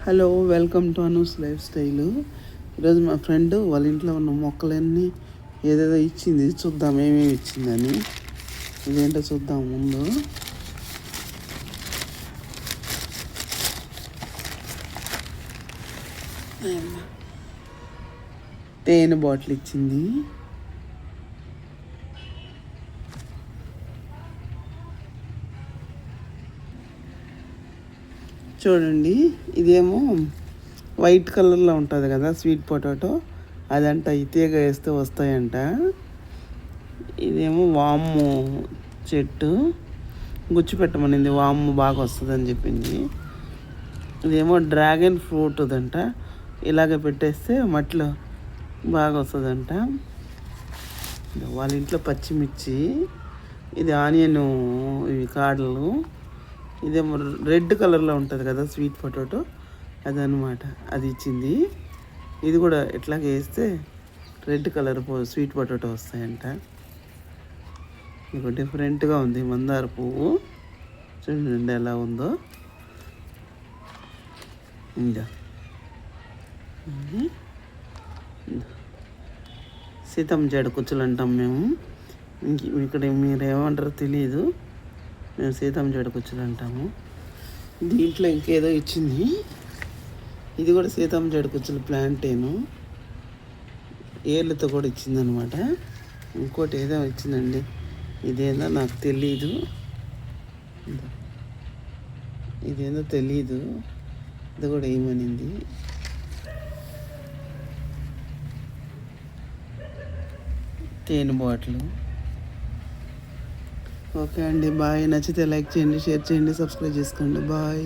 Hello, welcome to Anu's lifestyle. ఈరోజు మా friend వాళ్ళ ఇంట్లో ఉన్న మొక్కలన్నీ ఏదేదో ఇచ్చింది. చూద్దాం ఏమేమి ఇచ్చిందని. ఇదేంటో చూద్దాం ముందు. తేనె బాటిల్ ఇచ్చింది. చూడండి, ఇదేమో వైట్ కలర్లో ఉంటుంది కదా స్వీట్ పొటాటో, అదంట తీగ వేస్తే వస్తాయంట. ఇదేమో వాము చెట్టు, గుచ్చిపెట్టమనింది, వాము బాగా వస్తుందని చెప్పింది. ఇదేమో డ్రాగన్ ఫ్రూట్ అదంట, ఇలాగ పెట్టేస్తే మట్టిలో బాగా వస్తుందంట. వాళ్ళ ఇంట్లో పచ్చిమిర్చి, ఇది ఆనియన్, ఇవి కాడలు. ఇదేమో రెడ్ కలర్లో ఉంటుంది కదా స్వీట్ పొటాటో, అదనమాట. అది ఇచ్చింది. ఇది కూడా ఇట్లాగే వేస్తే రెడ్ కలర్ స్వీట్ పొటాటో వస్తాయంట. ఇది డిఫరెంట్గా ఉంది. మందార పువ్వు చూడండి ఎలా ఉందో. ఇంకా సీతం జడ కుచ్చులు అంటాం మేము. ఇక్కడ మీరు ఏమంటారో తెలియదు, మేము సీతం జడ కుచ్చులు అంటాము. దీంట్లో ఇంకేదో ఇచ్చింది. ఇది కూడా సీతం జడ కుచ్చుల ప్లాంటేను, ఏర్లతో కూడా ఇచ్చిందనమాట. ఇంకోటి ఏదో ఇచ్చిందండి, ఇదేందో నాకు తెలీదు. ఇదేందో తెలీదు, ఇది కూడా ఏమనింది. తేనె బాటిల్. ఓకే అండి, బాయ్. నచ్చితే లైక్ చేయండి, షేర్ చేయండి, సబ్స్క్రైబ్ చేసుకోండి. బాయ్.